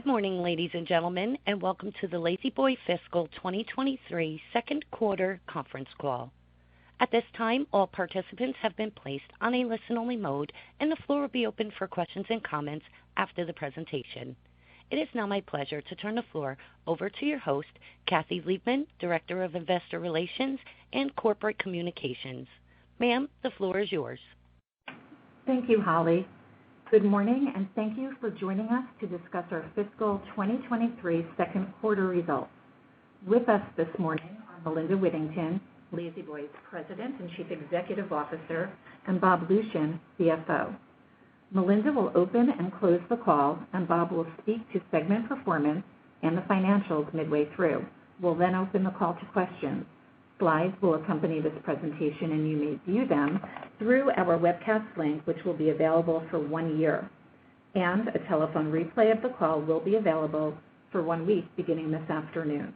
Good morning, ladies and gentlemen, and welcome to the LazyBoy Fiscal 2023 second quarter conference call. At this time, all participants have been placed on a listen-only mode, and the floor will be open for questions and comments after the presentation. It is now my pleasure to turn the floor over to your host, Kathy Liebman, Director of Investor Relations and Corporate Communications. Ma'am, the floor is yours. Thank you, Holly. Good morning, and thank you for joining us to discuss our fiscal 2023 second quarter results. With us this morning are Melinda Whittington, LazyBoy's President and Chief Executive Officer, and Bob Lucian, CFO. Melinda will open and close the call, and Bob will speak to segment performance and the financials midway through. We'll then open the call to questions. Slides will accompany this presentation, and you may view them through our webcast link, which will be available for 1 year. And a telephone replay of the call will be available for 1 week beginning this afternoon.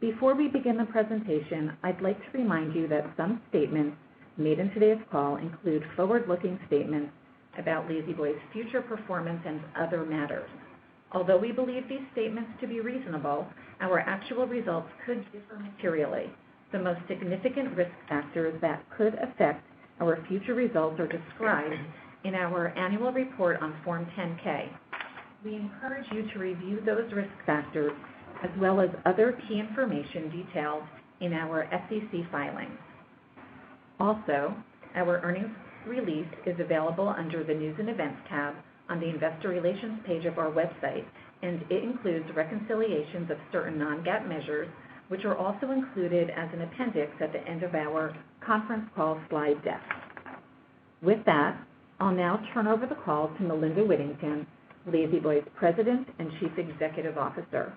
Before we begin the presentation, I'd like to remind you that some statements made in today's call include forward-looking statements about LazyBoy's future performance and other matters. Although we believe these statements to be reasonable, our actual results could differ materially. The most significant risk factors that could affect our future results are described in our annual report on Form 10-K. We encourage you to review those risk factors as well as other key information detailed in our SEC filings. Also, our earnings release is available under the News and Events tab on the Investor Relations page of our website, and it includes reconciliations of certain non-GAAP measures, which are also included as an appendix at the end of our conference call slide deck. With that, I'll now turn over the call to Melinda Whittington, LazyBoy's President and Chief Executive Officer.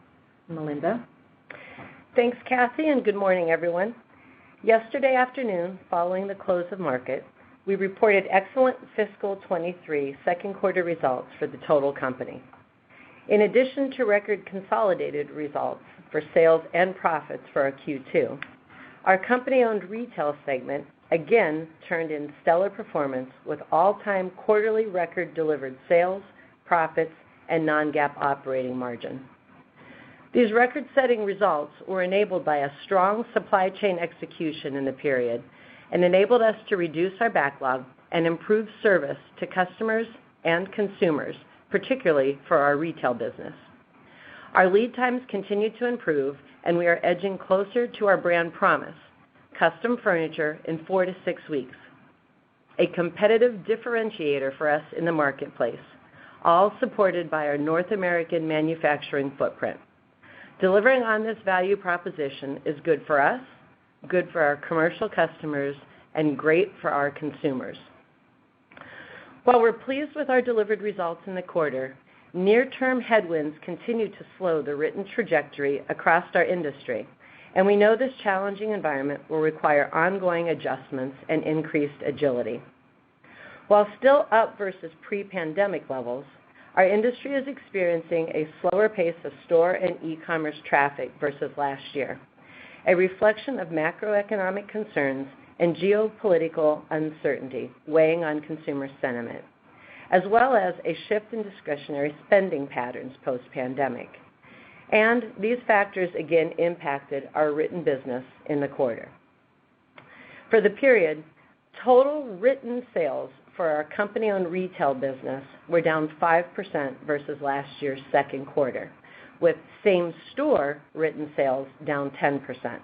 Melinda? Thanks, Kathy, and good morning, everyone. Yesterday afternoon, following the close of market, we reported excellent fiscal 23 second quarter results for the total company. In addition to record consolidated results for sales and profits for our Q2, our company-owned retail segment again turned in stellar performance with all-time quarterly record delivered sales, profits, and non-GAAP operating margin. These record-setting results were enabled by a strong supply chain execution in the period and enabled us to reduce our backlog and improve service to customers and consumers, particularly for our retail business. Our lead times continue to improve, and we are edging closer to our brand promise, custom furniture in 4 to 6 weeks, a competitive differentiator for us in the marketplace, all supported by our North American manufacturing footprint. Delivering on this value proposition is good for us, good for our commercial customers, and great for our consumers. While we're pleased with our delivered results in the quarter, near-term headwinds continue to slow the written trajectory across our industry, and we know this challenging environment will require ongoing adjustments and increased agility. While still up versus pre-pandemic levels, our industry is experiencing a slower pace of store and e-commerce traffic versus last year, a reflection of macroeconomic concerns and geopolitical uncertainty weighing on consumer sentiment, as well as a shift in discretionary spending patterns post-pandemic. And these factors again impacted our written business in the quarter. For the period, total written sales for our company-owned retail business were down 5% versus last year's second quarter, with same-store written sales down 10%.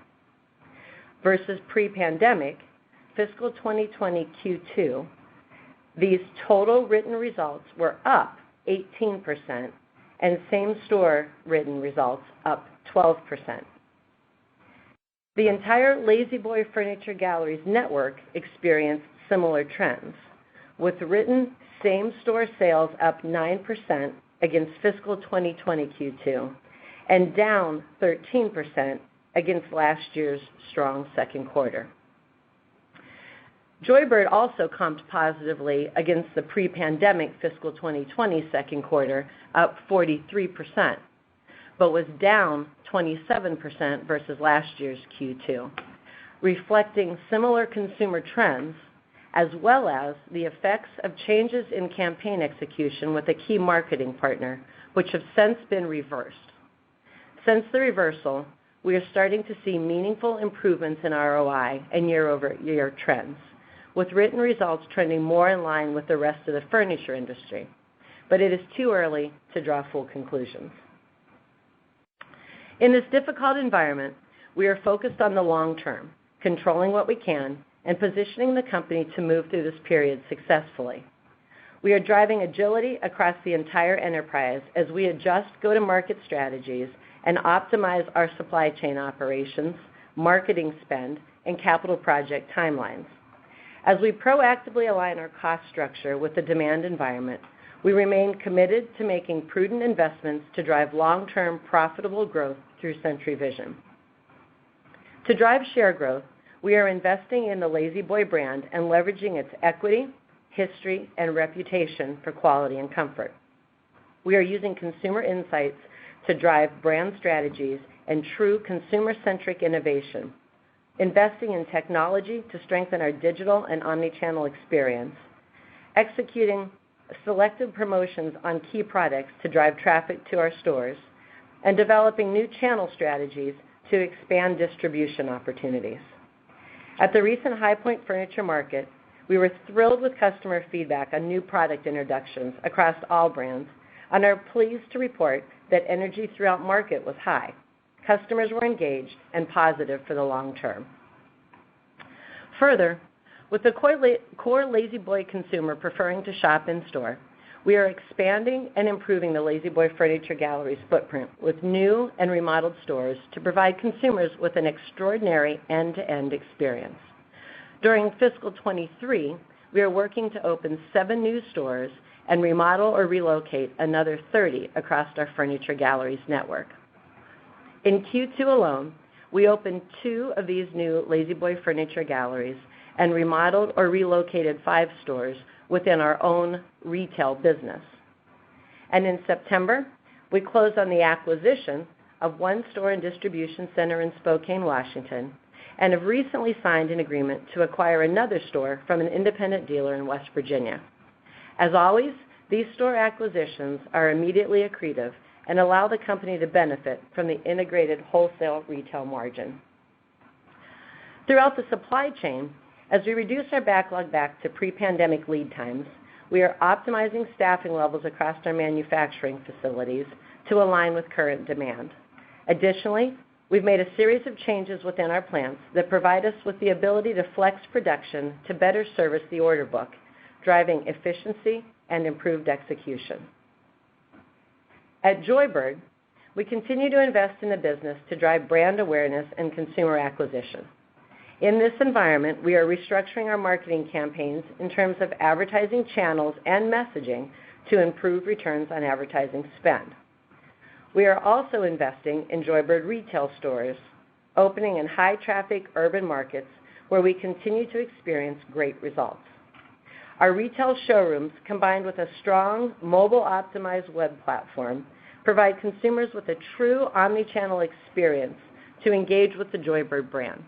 Versus pre-pandemic, fiscal 2020 Q2, these total written results were up 18%, and same-store written results up 12%. The entire LazyBoy Furniture Galleries network experienced similar trends, with written same-store sales up 9% against fiscal 2020 Q2 and down 13% against last year's strong second quarter. Joybird also comped positively against the pre-pandemic fiscal 2020 second quarter, up 43%, but was down 27% versus last year's Q2, reflecting similar consumer trends as well as the effects of changes in campaign execution with a key marketing partner, which have since been reversed. Since the reversal, we are starting to see meaningful improvements in ROI and year-over-year trends, with written results trending more in line with the rest of the furniture industry. But it is too early to draw full conclusions. In this difficult environment, we are focused on the long term, controlling what we can, and positioning the company to move through this period successfully. We are driving agility across the entire enterprise as we adjust go-to-market strategies and optimize our supply chain operations, marketing spend, and capital project timelines. As we proactively align our cost structure with the demand environment, we remain committed to making prudent investments to drive long-term profitable growth through Century Vision. To drive share growth, we are investing in the La-Z-Boy brand and leveraging its equity, history, and reputation for quality and comfort. We are using consumer insights to drive brand strategies and true consumer-centric innovation, investing in technology to strengthen our digital and omni-channel experience, executing selective promotions on key products to drive traffic to our stores, and developing new channel strategies to expand distribution opportunities. At the recent High Point Furniture Market, we were thrilled with customer feedback on new product introductions across all brands and are pleased to report that energy throughout market was high. Customers were engaged and positive for the long term. Further, with the core La-Z-Boy consumer preferring to shop in-store, we are expanding and improving the La-Z-Boy Furniture Gallery's footprint with new and remodeled stores to provide consumers with an extraordinary end-to-end experience. During fiscal 23, we are working to open 7 new stores and remodel or relocate another 30 across our Furniture Galleries network. In Q2 alone, we opened 2 of these new La-Z-Boy Furniture Galleries and remodeled or relocated 5 stores within our own retail business. And in September, we closed on the acquisition of 1 store and distribution center in Spokane, Washington, and have recently signed an agreement to acquire another store from an independent dealer in West Virginia. As always, these store acquisitions are immediately accretive and allow the company to benefit from the integrated wholesale retail margin. Throughout the supply chain, as we reduce our backlog back to pre-pandemic lead times, we are optimizing staffing levels across our manufacturing facilities to align with current demand. Additionally, we've made a series of changes within our plants that provide us with the ability to flex production to better service the order book, driving efficiency and improved execution. At Joybird, we continue to invest in the business to drive brand awareness and consumer acquisition. In this environment, we are restructuring our marketing campaigns in terms of advertising channels and messaging to improve returns on advertising spend. We are also investing in Joybird retail stores, opening in high-traffic urban markets where we continue to experience great results. Our retail showrooms, combined with a strong mobile-optimized web platform, provide consumers with a true omni-channel experience to engage with the Joybird brand.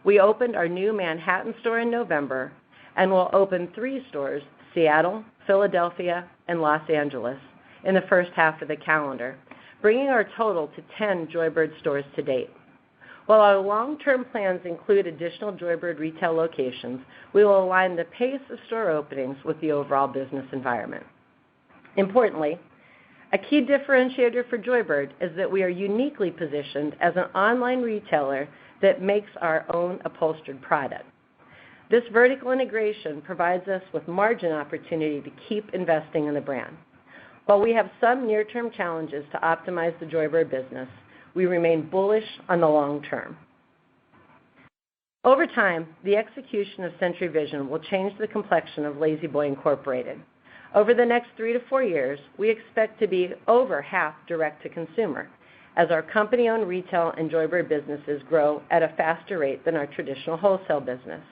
We opened our new Manhattan store in November and will open 3 stores, Seattle, Philadelphia, and Los Angeles, in the first half of the calendar, bringing our total to 10 Joybird stores to date. While our long-term plans include additional Joybird retail locations, we will align the pace of store openings with the overall business environment. Importantly, a key differentiator for Joybird is that we are uniquely positioned as an online retailer that makes our own upholstered product. This vertical integration provides us with margin opportunity to keep investing in the brand. While we have some near-term challenges to optimize the Joybird business, we remain bullish on the long term. Over time, the execution of Century Vision will change the complexion of La-Z-Boy Incorporated. Over the next 3 to 4 years, we expect to be over half direct-to-consumer, as our company-owned retail and Joybird businesses grow at a faster rate than our traditional wholesale business.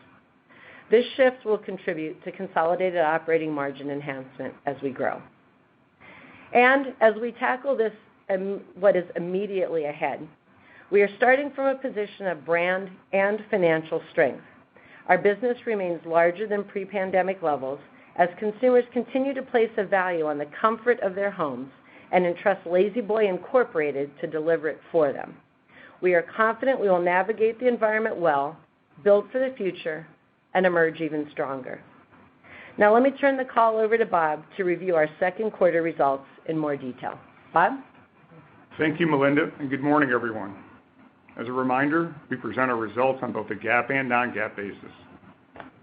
This shift will contribute to consolidated operating margin enhancement as we grow. And as we tackle this, what is immediately ahead, we are starting from a position of brand and financial strength. Our business remains larger than pre-pandemic levels as consumers continue to place a value on the comfort of their homes and entrust La-Z-Boy Incorporated to deliver it for them. We are confident we will navigate the environment well, build for the future, and emerge even stronger. Now let me turn the call over to Bob to review our second quarter results in more detail. Bob? Thank you, Melinda, and good morning, everyone. As a reminder, we present our results on both a GAAP and non-GAAP basis.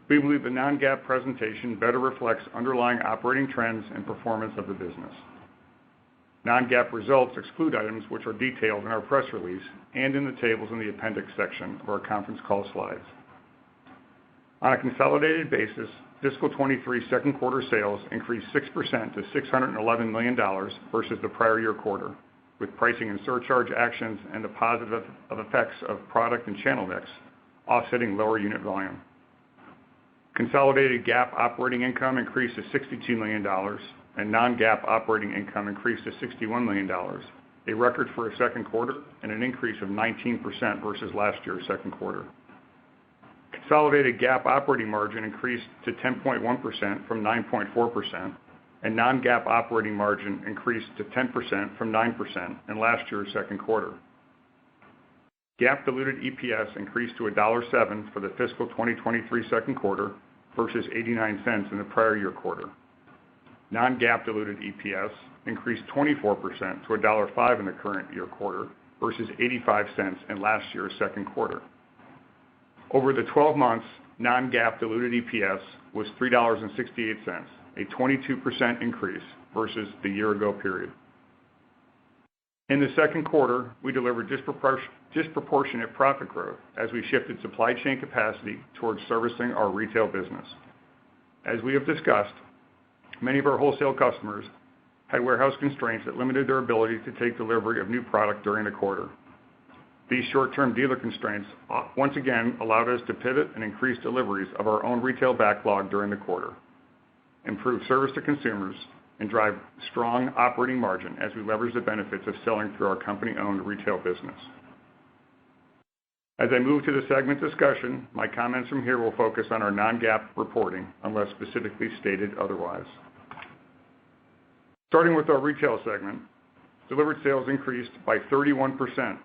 We believe the non-GAAP presentation better reflects underlying operating trends and performance of the business. Non-GAAP results exclude items which are detailed in our press release and in the tables in the appendix section of our conference call slides. On a consolidated basis, fiscal 23 second quarter sales increased 6% to $611 million versus the prior year quarter, with pricing and surcharge actions and the positive effects of product and channel mix offsetting lower unit volume. Consolidated GAAP operating income increased to $62 million, and non-GAAP operating income increased to $61 million, a record for a second quarter and an increase of 19% versus last year's second quarter. Consolidated GAAP operating margin increased to 10.1% from 9.4%, and non-GAAP operating margin increased to 10% from 9% in last year's second quarter. GAAP diluted EPS increased to $1.07 for the fiscal 2023 second quarter versus 89 cents in the prior year quarter. Non-GAAP diluted EPS increased 24% to $1.05 in the current year quarter versus 85 cents in last year's second quarter. Over the 12 months, non-GAAP diluted EPS was $3.68, a 22% increase versus the year-ago period. In the second quarter, we delivered disproportionate profit growth as we shifted supply chain capacity towards servicing our retail business. As we have discussed, many of our wholesale customers had warehouse constraints that limited their ability to take delivery of new product during the quarter. These short-term dealer constraints once again allowed us to pivot and increase deliveries of our own retail backlog during the quarter, improve service to consumers, and drive strong operating margin as we leverage the benefits of selling through our company-owned retail business. As I move to the segment discussion, my comments from here will focus on our non-GAAP reporting unless specifically stated otherwise. Starting with our retail segment, delivered sales increased by 31%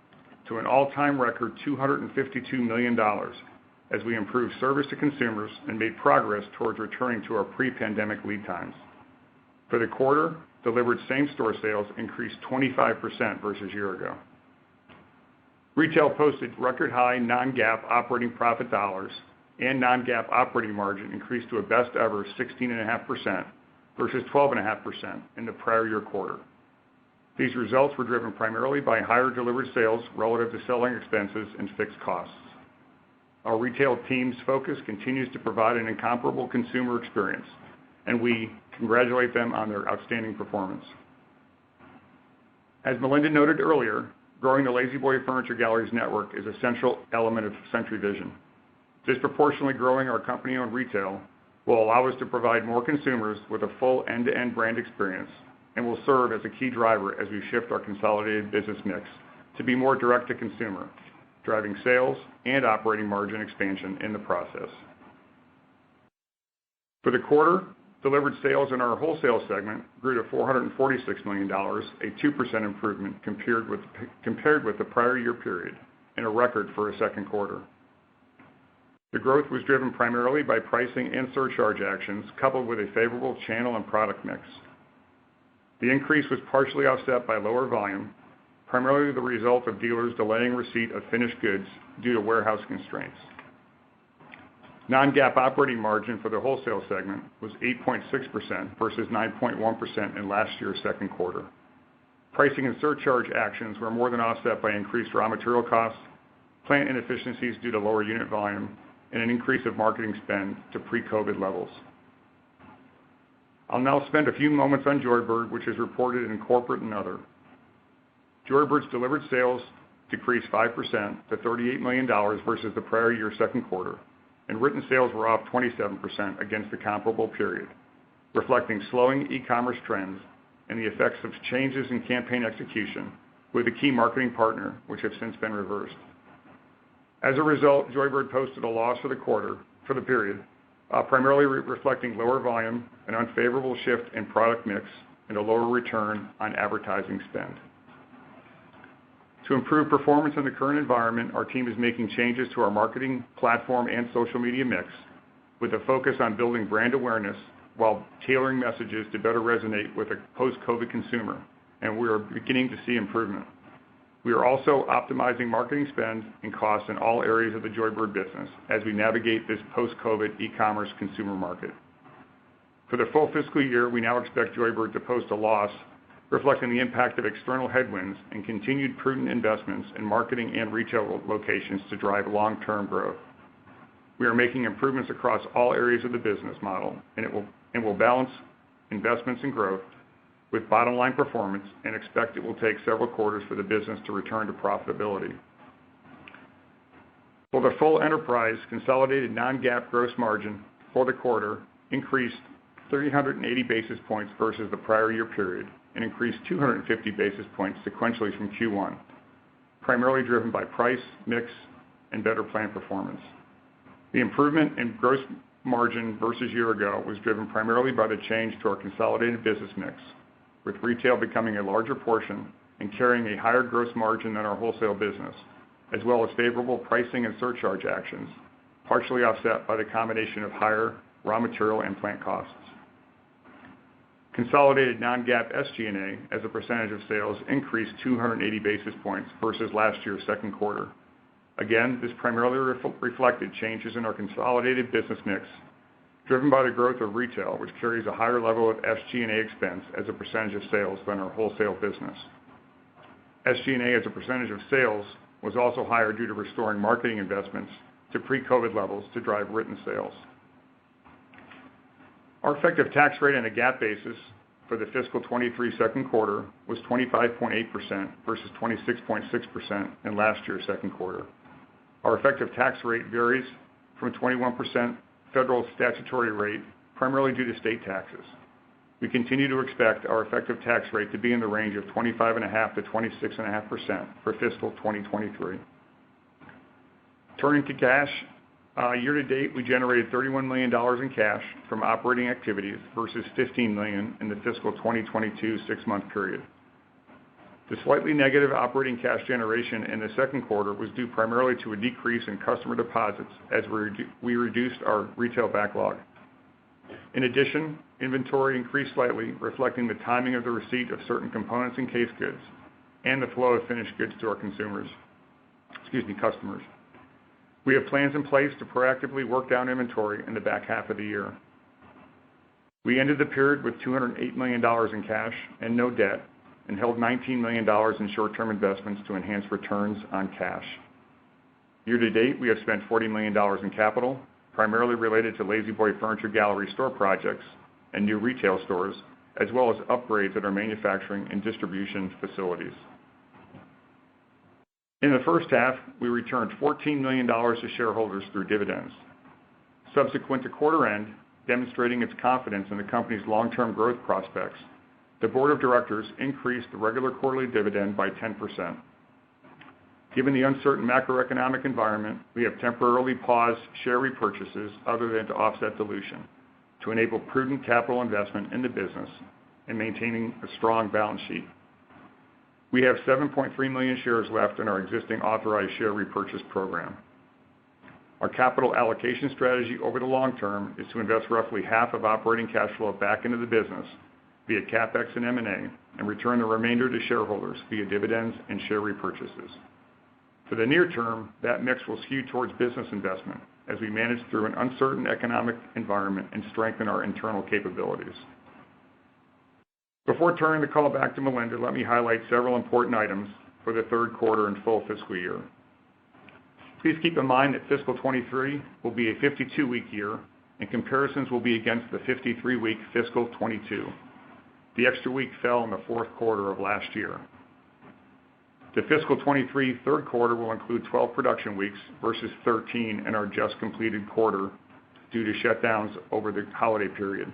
to an all-time record $252 million as we improved service to consumers and made progress towards returning to our pre-pandemic lead times. For the quarter, delivered same-store sales increased 25% versus year ago. Retail posted record high non-GAAP operating profit dollars, and non-GAAP operating margin increased to a best ever 16.5% versus 12.5% in the prior year quarter. These results were driven primarily by higher delivered sales relative to selling expenses and fixed costs. Our retail team's focus continues to provide an incomparable consumer experience, and we congratulate them on their outstanding performance. As Melinda noted earlier, growing the La-Z-Boy Furniture Galleries network is a central element of Century Vision. Disproportionately growing our company-owned retail will allow us to provide more consumers with a full end-to-end brand experience and will serve as a key driver as we shift our consolidated business mix to be more direct to consumer, driving sales and operating margin expansion in the process. For the quarter, delivered sales in our wholesale segment grew to $446 million, a 2% improvement compared with the prior year period, and a record for a second quarter. The growth was driven primarily by pricing and surcharge actions, coupled with a favorable channel and product mix. The increase was partially offset by lower volume, primarily the result of dealers delaying receipt of finished goods due to warehouse constraints. Non-GAAP operating margin for the wholesale segment was 8.6% versus 9.1% in last year's second quarter. Pricing and surcharge actions were more than offset by increased raw material costs, plant inefficiencies due to lower unit volume, and an increase of marketing spend to pre-COVID levels. I'll now spend a few moments on Joybird, which is reported in corporate and other. Joybird's delivered sales decreased 5% to $38 million versus the prior year's second quarter, and written sales were off 27% against the comparable period, reflecting slowing e-commerce trends and the effects of changes in campaign execution with a key marketing partner, which have since been reversed. As a result, Joybird posted a loss for the period, primarily reflecting lower volume, an unfavorable shift in product mix, and a lower return on advertising spend. To improve performance in the current environment, our team is making changes to our marketing platform and social media mix with a focus on building brand awareness while tailoring messages to better resonate with a post-COVID consumer, and we are beginning to see improvement. We are also optimizing marketing spend and costs in all areas of the Joybird business as we navigate this post-COVID e-commerce consumer market. For the full fiscal year, we now expect Joybird to post a loss, reflecting the impact of external headwinds and continued prudent investments in marketing and retail locations to drive long-term growth. We are making improvements across all areas of the business model, and will balance investments and growth with bottom-line performance, and expect it will take several quarters for the business to return to profitability. For the full enterprise, consolidated non-GAAP gross margin for the quarter increased 380 basis points versus the prior year period and increased 250 basis points sequentially from Q1, primarily driven by price, mix, and better plant performance. The improvement in gross margin versus year ago was driven primarily by the change to our consolidated business mix, with retail becoming a larger portion and carrying a higher gross margin than our wholesale business, as well as favorable pricing and surcharge actions, partially offset by the combination of higher raw material and plant costs. Consolidated non-GAAP SG&A as a percentage of sales increased 280 basis points versus last year's second quarter. Again, this primarily reflected changes in our consolidated business mix, driven by the growth of retail, which carries a higher level of SG&A expense as a percentage of sales than our wholesale business. SG&A as a percentage of sales was also higher due to restoring marketing investments to pre-COVID levels to drive written sales. Our effective tax rate on a GAAP basis for the fiscal 23 second quarter was 25.8% versus 26.6% in last year's second quarter. Our effective tax rate varies from 21% federal statutory rate, primarily due to state taxes. We continue to expect our effective tax rate to be in the range of 25.5% to 26.5% for fiscal 2023. Turning to cash, year to date, we generated $31 million in cash from operating activities versus $15 million in the fiscal 2022 six-month period. The slightly negative operating cash generation in the second quarter was due primarily to a decrease in customer deposits as we reduced our retail backlog. In addition, inventory increased slightly, reflecting the timing of the receipt of certain components and case goods and the flow of finished goods to our customers. We have plans in place to proactively work down inventory in the back half of the year. We ended the period with $208 million in cash and no debt, and held $19 million in short-term investments to enhance returns on cash. Year to date, we have spent $40 million in capital, primarily related to La-Z-Boy Furniture Gallery store projects and new retail stores, as well as upgrades at our manufacturing and distribution facilities. In the first half, we returned $14 million to shareholders through dividends. Subsequent to quarter end, demonstrating its confidence in the company's long-term growth prospects, the board of directors increased the regular quarterly dividend by 10%. Given the uncertain macroeconomic environment, we have temporarily paused share repurchases other than to offset dilution, to enable prudent capital investment in the business and maintaining a strong balance sheet. We have 7.3 million shares left in our existing authorized share repurchase program. Our capital allocation strategy over the long term is to invest roughly half of operating cash flow back into the business via CapEx and M&A, and return the remainder to shareholders via dividends and share repurchases. For the near term, that mix will skew towards business investment as we manage through an uncertain economic environment and strengthen our internal capabilities. Before turning the call back to Melinda, let me highlight several important items for the third quarter and full fiscal year. Please keep in mind that fiscal 23 will be a 52-week year, and comparisons will be against the 53-week fiscal 22. The extra week fell in the fourth quarter of last year. The fiscal 23 third quarter will include 12 production weeks versus 13 in our just completed quarter due to shutdowns over the holiday period.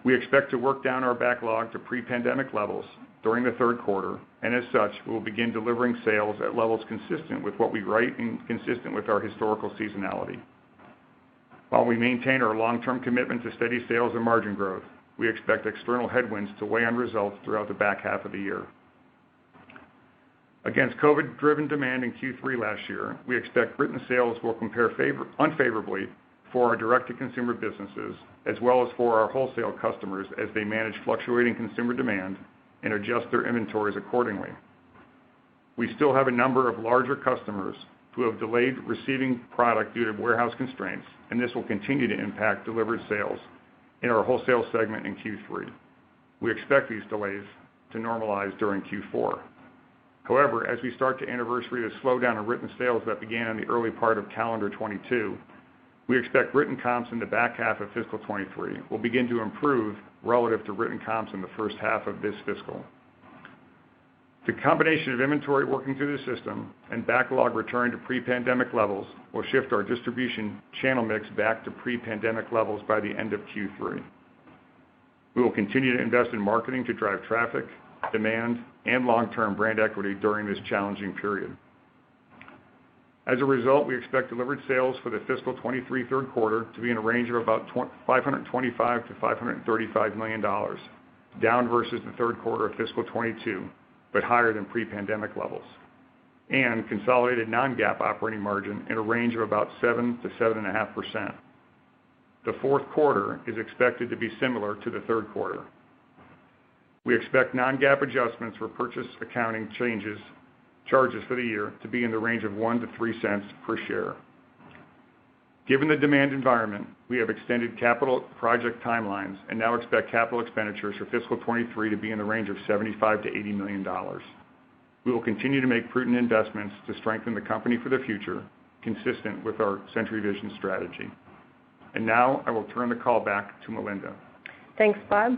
We expect to work down our backlog to pre-pandemic levels during the third quarter, and as such, we will begin delivering sales at levels consistent with what we write and consistent with our historical seasonality. While we maintain our long-term commitment to steady sales and margin growth, we expect external headwinds to weigh on results throughout the back half of the year. Against COVID-driven demand in Q3 last year, we expect written sales will compare unfavorably for our direct-to-consumer businesses, as well as for our wholesale customers as they manage fluctuating consumer demand and adjust their inventories accordingly. We still have a number of larger customers who have delayed receiving product due to warehouse constraints, and this will continue to impact delivered sales in our wholesale segment in Q3. We expect these delays to normalize during Q4. However, as we start to anniversary the slowdown in written sales that began in the early part of calendar 22, we expect written comps in the back half of fiscal 23 will begin to improve relative to written comps in the first half of this fiscal. The combination of inventory working through the system and backlog returning to pre-pandemic levels will shift our distribution channel mix back to pre-pandemic levels by the end of Q3. We will continue to invest in marketing to drive traffic, demand, and long-term brand equity during this challenging period. As a result, we expect delivered sales for the fiscal 23 third quarter to be in a range of about $525 to $535 million, down versus the third quarter of fiscal 22, but higher than pre-pandemic levels, and consolidated non-GAAP operating margin in a range of about 7 to 7.5%. The fourth quarter is expected to be similar to the third quarter. We expect non-GAAP adjustments for purchase accounting charges for the year to be in the range of 1 to 3 cents per share. Given the demand environment, we have extended capital project timelines and now expect capital expenditures for fiscal 23 to be in the range of $75 to $80 million. We will continue to make prudent investments to strengthen the company for the future, consistent with our Century Vision strategy. And now I will turn the call back to Melinda. Thanks, Bob.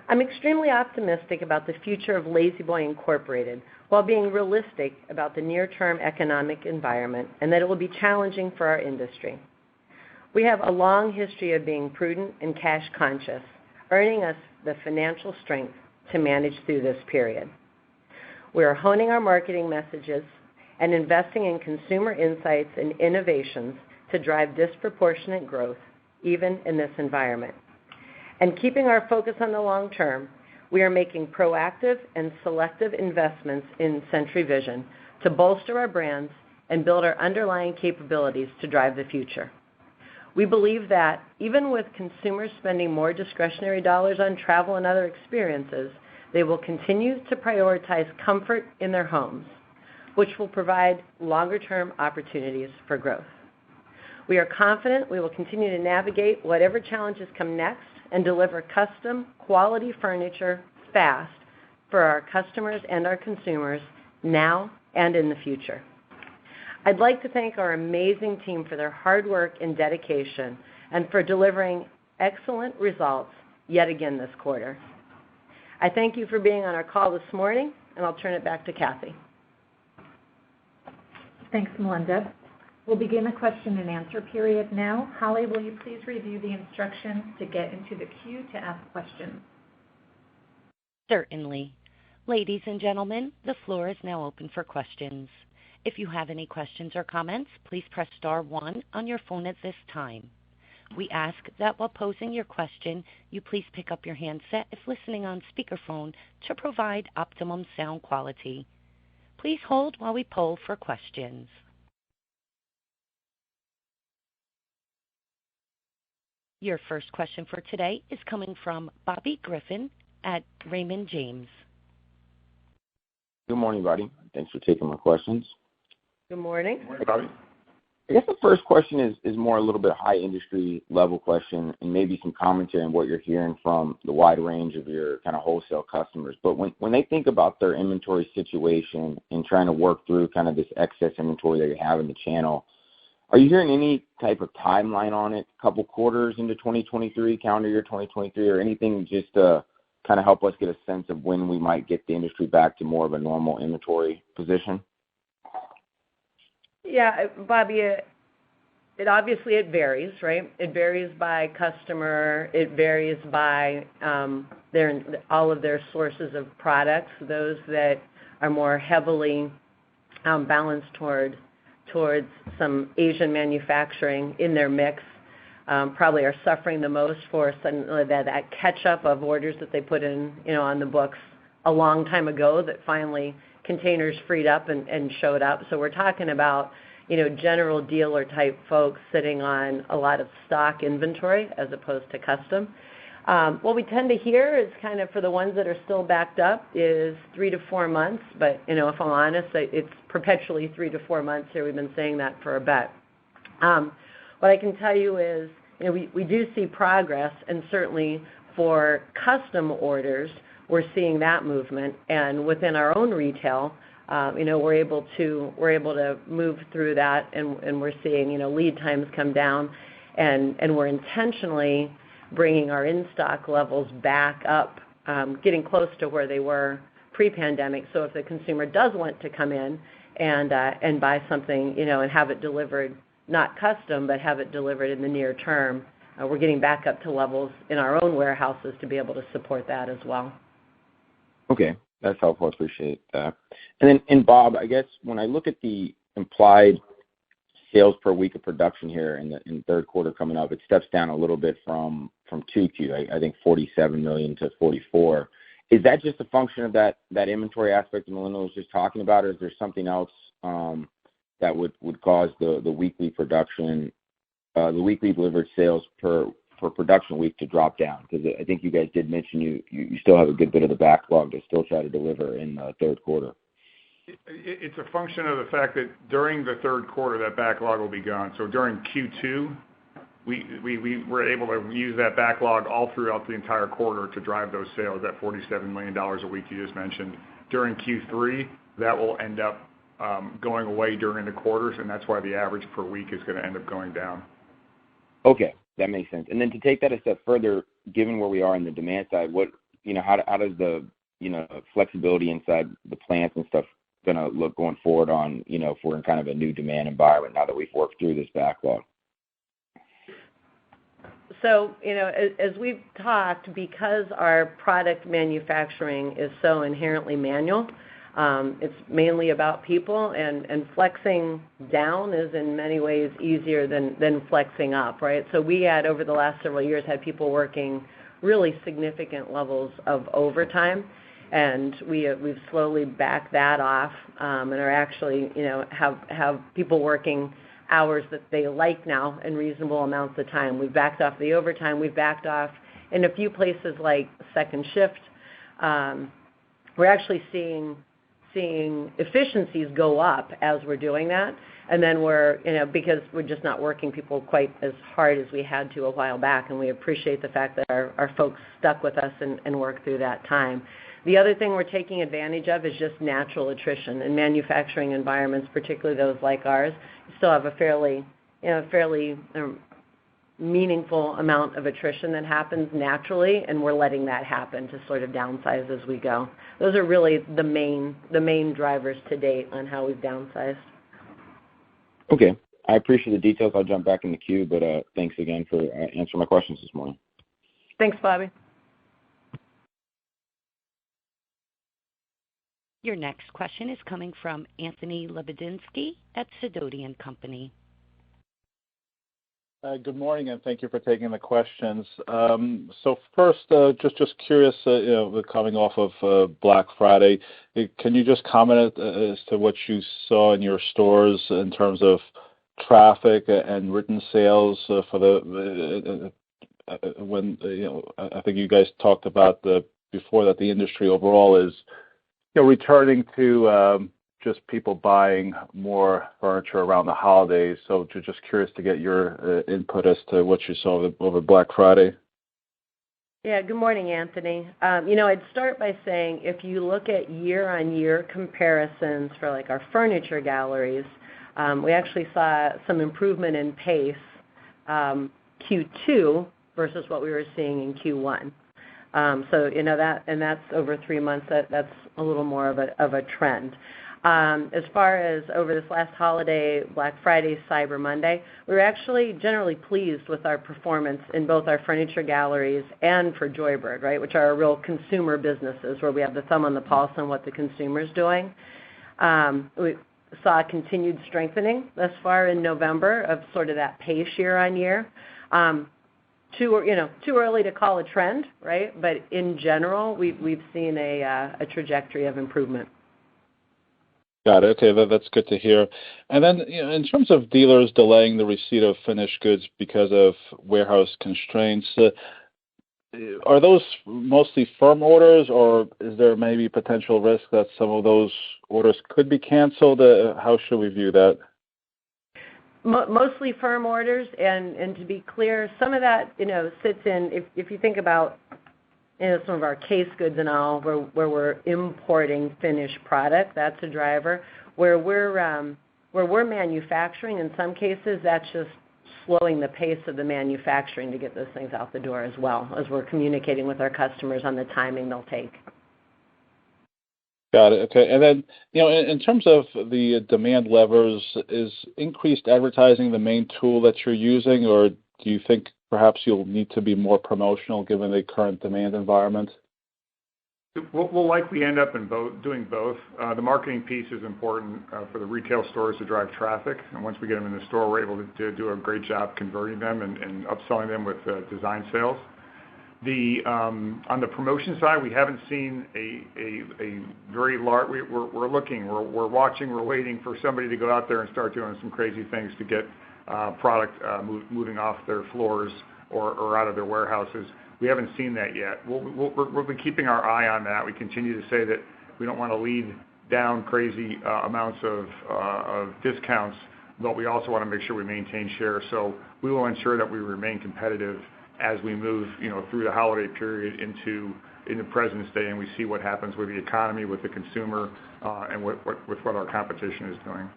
I'm extremely optimistic about the future of La-Z-Boy Incorporated, while being realistic about the near-term economic environment and that it will be challenging for our industry. We have a long history of being prudent and cash conscious, earning us the financial strength to manage through this period. We are honing our marketing messages and investing in consumer insights and innovations to drive disproportionate growth, even in this environment. And keeping our focus on the long term, we are making proactive and selective investments in Century Vision to bolster our brands and build our underlying capabilities to drive the future. We believe that even with consumers spending more discretionary dollars on travel and other experiences, they will continue to prioritize comfort in their homes, which will provide longer-term opportunities for growth. We are confident we will continue to navigate whatever challenges come next and deliver custom, quality furniture fast for our customers and our consumers now and in the future. I'd like to thank our amazing team for their hard work and dedication and for delivering excellent results yet again this quarter. I thank you for being on our call this morning, and I'll turn it back to Kathy. Thanks, Melinda. We'll begin the question and answer period now. Holly, will you please review the instructions to get into the queue to ask questions? Certainly. Ladies and gentlemen, the floor is now open for questions. If you have any questions or comments, please press star 1 on your phone at this time. We ask that while posing your question, you please pick up your handset if listening on speakerphone to provide optimum sound quality. Please hold while we poll for questions. Your first question for today is coming from Bobby Griffin at Raymond James. Good morning, buddy. Thanks for taking my questions. Good morning. Good morning, Bobby. I guess the first question is more a little bit high industry level question and maybe some commentary on what you're hearing from the wide range of your kind of wholesale customers. But when they think about their inventory situation and trying to work through kind of this excess inventory that you have in the channel, are you hearing any type of timeline on it, a couple quarters into 2023, calendar year 2023, or anything just to kind of help us get a sense of when we might get the industry back to more of a normal inventory position? Yeah, Bobby, it obviously varies, right? It varies by customer. It varies by all of their sources of products, those that are more heavily balanced towards some Asian manufacturing in their mix. probably are suffering the most for that catch-up of orders that they put in, on the books a long time ago that finally containers freed up and showed up. So we're talking about, general dealer type folks sitting on a lot of stock inventory as opposed to custom. What we tend to hear is kind of for the ones that are still backed up is 3 to 4 months. But, if I'm honest, it's perpetually 3 to 4 months here. We've been saying that for a bit. What I can tell you is, we do see progress, and certainly for custom orders, we're seeing that movement. And within our own retail, we're able to move through that, and we're seeing, lead times come down, and we're intentionally bringing our in-stock levels back up, getting close to where they were pre-pandemic. So if the consumer does want to come in and buy something, and have it delivered, not custom, but have it delivered in the near term, we're getting back up to levels in our own warehouses to be able to support that as well. Okay, that's helpful. I appreciate that. And Bob, I guess when I look at the implied sales per week of production here in the third quarter coming up, it steps down a little bit from 2Q. I think 47 million to 44. Is that just a function of that inventory aspect that Melinda was just talking about, or is there something else that would cause the weekly production, the weekly delivered sales per production week to drop down? Because I think you guys did mention you still have a good bit of the backlog to still try to deliver in the third quarter. It's a function of the fact that during the third quarter, that backlog will be gone. So during Q2, we were able to use that backlog all throughout the entire quarter to drive those sales, that $47 million a week you just mentioned. During Q3, that will end up going away during the quarters, and that's why the average per week is going to end up going down. Okay, that makes sense. And then to take that a step further, given where we are in the demand side, how does the flexibility inside the plants and stuff going to look going forward on, if we're in kind of a new demand environment now that we've worked through this backlog? So, as we've talked, because our product manufacturing is so inherently manual, it's mainly about people, and flexing down is in many ways easier than flexing up, right? So we had, over the last several years, had people working really significant levels of overtime, and we've slowly backed that off, and are actually, have people working hours that they like now in reasonable amounts of time. We've backed off the overtime. We've backed off in a few places like second shift. We're actually seeing efficiencies go up as we're doing that. And then we're, because we're just not working people quite as hard as we had to a while back, and we appreciate the fact that our folks stuck with us and worked through that time. The other thing we're taking advantage of is just natural attrition. In manufacturing environments, particularly those like ours, you still have a fairly meaningful amount of attrition that happens naturally, and we're letting that happen to sort of downsize as we go. Those are really the main drivers to date on how we've downsized. Okay. I appreciate the details. I'll jump back in the queue, but thanks again for answering my questions this morning. Thanks, Bobby. Your next question is coming from Anthony Lebedinsky at Sidoti & Company. Good morning, and thank you for taking the questions. So first, just curious, coming off of Black Friday, can you just comment as to what you saw in your stores in terms of traffic and written sales for the when I think you guys talked about before that the industry overall is returning to just people buying more furniture around the holidays. So just curious to get your input as to what you saw over Black Friday. Yeah, good morning, Anthony. I'd start by saying if you look at year-on-year comparisons for like our furniture galleries, we actually saw some improvement in pace Q2 versus what we were seeing in Q1. So that, and that's over 3 months. That's a little more of a trend. As far as over this last holiday, Black Friday, Cyber Monday, we were actually generally pleased with our performance in both our furniture galleries and for Joybird, right, which are real consumer businesses where we have the thumb on the pulse on what the consumer's doing. We saw continued strengthening thus far in November of sort of that pace year on year. Too early to call a trend, right? But in general, we've seen a trajectory of improvement. Got it. Okay, that's good to hear. And then, in terms of dealers delaying the receipt of finished goods because of warehouse constraints, are those mostly firm orders, or is there maybe potential risk that some of those orders could be canceled? How should we view that? Mostly firm orders, and to be clear, some of that sits in if you think about some of our case goods and all where we're importing finished product, that's a driver. Where we're manufacturing, in some cases, that's just slowing the pace of the manufacturing to get those things out the door as well, as we're communicating with our customers on the timing they'll take. Got it. Okay. And then, in terms of the demand levers, is increased advertising the main tool that you're using, or do you think perhaps you'll need to be more promotional given the current demand environment? We'll likely end up doing both. The marketing piece is important for the retail stores to drive traffic, and once we get them in the store, we're able to do a great job converting them and upselling them with design sales. On the promotion side, we haven't seen a very large. We're looking, we're watching, we're waiting for somebody to go out there and start doing some crazy things to get product moving off their floors or out of their warehouses. We haven't seen that yet. We'll be keeping our eye on that. We continue to say that we don't want to lead down crazy amounts of discounts, but we also want to make sure we maintain share. So we will ensure that we remain competitive as we move, through the holiday period into President's Day, and we see what happens with the economy, with the consumer, and with what our competition is doing.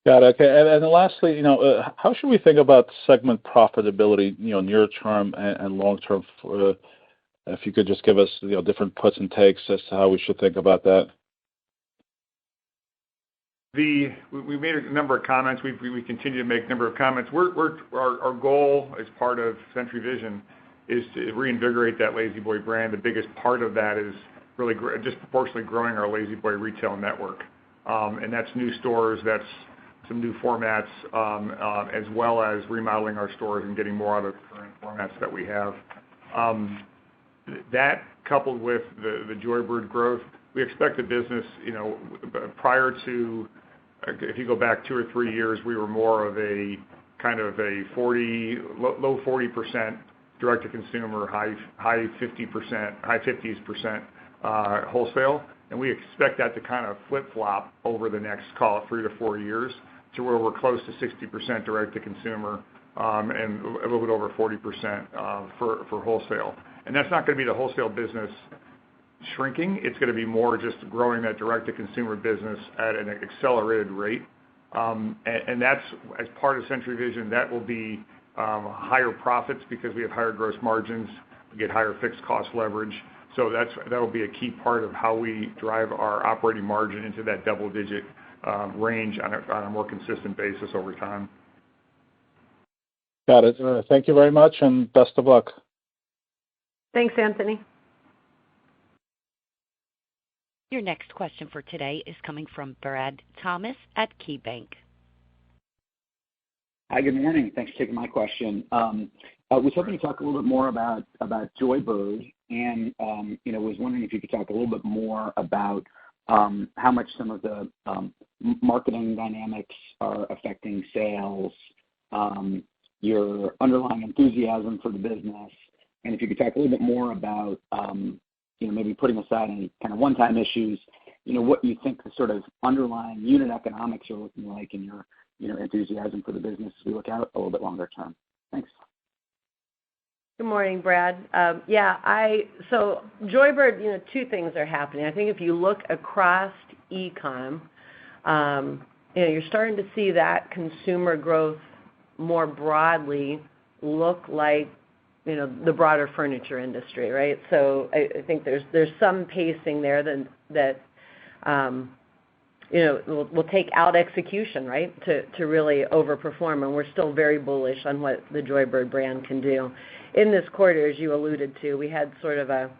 Got it. Okay. And then lastly, how should we think about segment profitability, near term and long term? If you could just give us, different puts and takes as to how we should think about that. We made a number of comments. We continue to make a number of comments. Our goal as part of Century Vision is to reinvigorate that La-Z-Boy brand. The biggest part of that is really disproportionately growing our La-Z-Boy retail network, and that's new stores, that's some new formats, as well as remodeling our stores and getting more out of the current formats that we have. That coupled with the Joybird growth, we expect the business, prior to, if you go back 2 or 3 years, we were more of a kind of a low 40% direct-to-consumer, high 50s% wholesale, and we expect that to kind of flip-flop over the next, call it 3 to 4 years, to where we're close to 60% direct-to-consumer and a little bit over 40% for wholesale. And that's not going to be the wholesale business shrinking. It's going to be more just growing that direct-to-consumer business at an accelerated rate. And that's, as part of Century Vision, that will be higher profits because we have higher gross margins, we get higher fixed cost leverage. So that will be a key part of how we drive our operating margin into that double-digit range on a more consistent basis over time. Got it. Thank you very much, and best of luck. Thanks, Anthony. Your next question for today is coming from Brad Thomas at KeyBanc. Hi, good morning. Thanks for taking my question. I was hoping to talk a little bit more about Joybird, and was wondering if you could talk a little bit more about how much some of the marketing dynamics are affecting sales, your underlying enthusiasm for the business, and if you could talk a little bit more about maybe putting aside any kind of one-time issues, what you think the sort of underlying unit economics are looking like in your enthusiasm for the business as we look out a little bit longer term. Thanks. Good morning, Brad. So Joybird, 2 things are happening. I think if you look across e-com, you're starting to see that consumer growth more broadly look like the broader furniture industry, right? So I think there's some pacing there that will take out execution, right, to really overperform, and we're still very bullish on what the Joybird brand can do. In this quarter, as you alluded to, we had sort of a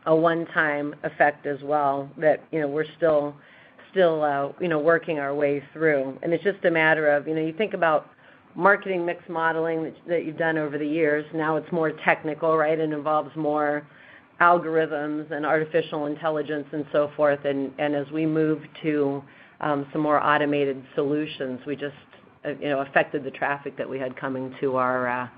one-time effect as well that we're still working our way through, and it's just a matter of you think about marketing mix modeling that you've done over the years. Now it's more technical, right, and involves more algorithms and artificial intelligence and so forth. And as we move to some more automated solutions, we just affected the traffic that we had coming to our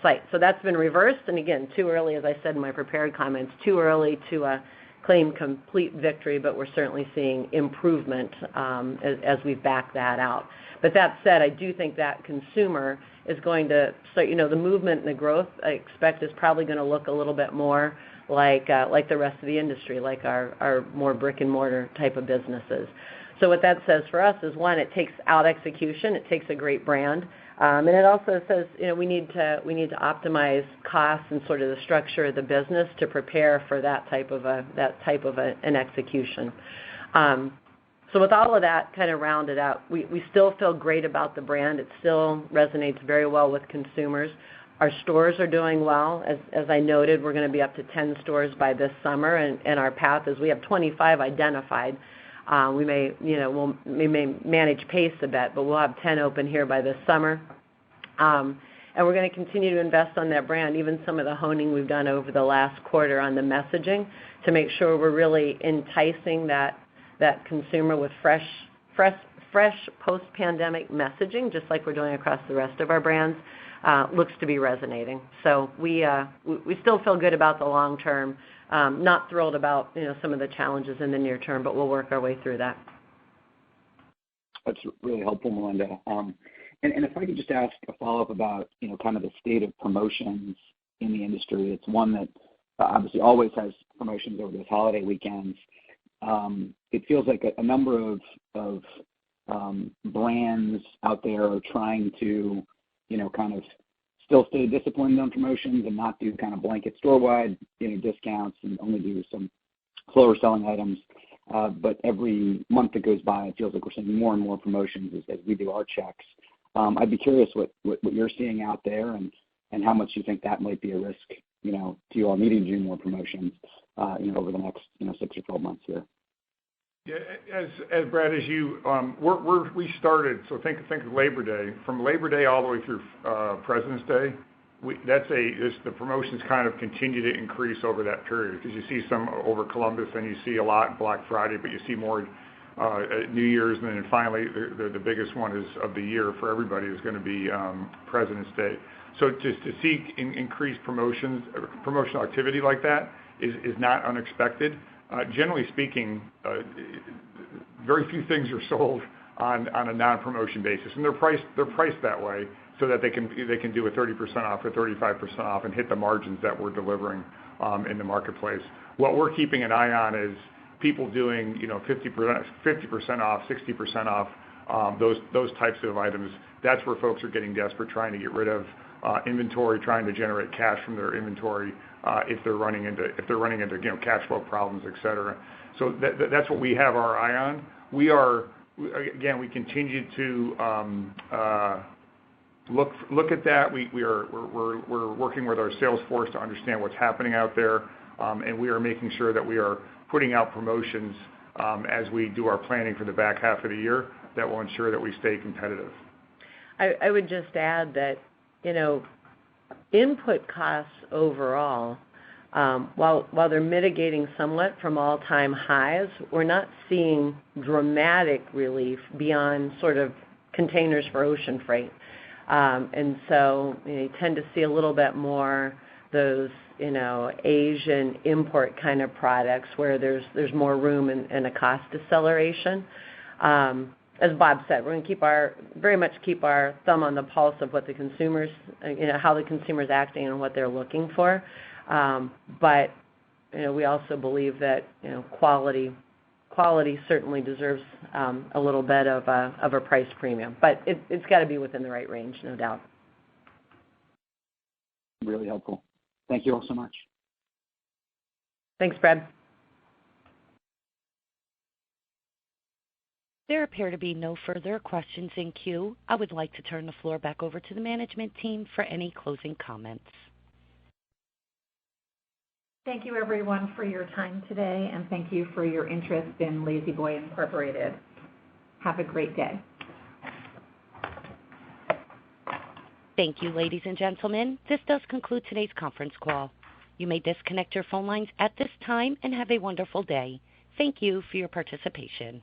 site. So that's been reversed. And again, too early, as I said in my prepared comments, too early to claim complete victory, but we're certainly seeing improvement as we back that out. But that said, I do think that consumer is going to start, the movement and the growth I expect is probably going to look a little bit more like the rest of the industry, like our more brick and mortar type of businesses. So what that says for us is, one, it takes out execution, it takes a great brand, and it also says we need to optimize costs and sort of the structure of the business to prepare for that type of an execution. So with all of that kind of rounded out, we still feel great about the brand. It still resonates very well with consumers. Our stores are doing well. As I noted, we're going to be up to 10 stores by this summer, and our path is we have 25 identified. We may manage pace a bit, but we'll have 10 open here by this summer. And we're going to continue to invest on that brand, even some of the honing we've done over the last quarter on the messaging to make sure we're really enticing that consumer with fresh post-pandemic messaging, just like we're doing across the rest of our brands, looks to be resonating. So we still feel good about the long term. Not thrilled about some of the challenges in the near term, but we'll work our way through that. That's really helpful, Melinda. And if I could just ask a follow-up about kind of the state of promotions in the industry. It's one that obviously always has promotions over those holiday weekends. It feels like a number of brands out there are trying to kind of still stay disciplined on promotions and not do kind of blanket store-wide, discounts and only do some slower selling items. But every month that goes by, it feels like we're seeing more and more promotions as we do our checks. I'd be curious what you're seeing out there and how much you think that might be a risk, to you all needing to do more promotions, over the next, 6 or 12 months here. Yeah, as Brad, as you, we started. So think of Labor Day. From Labor Day all the way through President's Day, the promotions kind of continue to increase over that period because you see some over Columbus and you see a lot Black Friday, but you see more New Year's, and then finally the biggest one is of the year for everybody is going to be President's Day. So just to see increased promotional activity like that is not unexpected. Generally speaking, very few things are sold on a non-promotion basis, and they're priced that way so that they can do a 30% off or 35% off and hit the margins that we're delivering in the marketplace. What we're keeping an eye on is people doing 50% off, 60% off, those types of items. That's where folks are getting desperate, trying to get rid of inventory, trying to generate cash from their inventory if they're running into cash flow problems, et cetera. So that's what we have our eye on. We continue to look at that. We're working with our sales force to understand what's happening out there, and we are making sure that we are putting out promotions as we do our planning for the back half of the year that will ensure that we stay competitive. I would just add that input costs overall, while they're mitigating somewhat from all-time highs, we're not seeing dramatic relief beyond sort of containers for ocean freight. And so you tend to see a little bit more those, Asian import kind of products where there's more room and a cost deceleration. As Bob said, we're going to very much keep our thumb on the pulse of what the consumers, how the consumer's acting and what they're looking for. But we also believe that quality certainly deserves a little bit of a price premium, but it's got to be within the right range, no doubt. Really helpful. Thank you all so much. Thanks, Brad. There appear to be no further questions in queue. I would like to turn the floor back over to the management team for any closing comments. Thank you, everyone, for your time today, and thank you for your interest in La-Z-Boy Incorporated. Have a great day. Thank you, ladies and gentlemen. This does conclude today's conference call. You may disconnect your phone lines at this time and have a wonderful day. Thank you for your participation.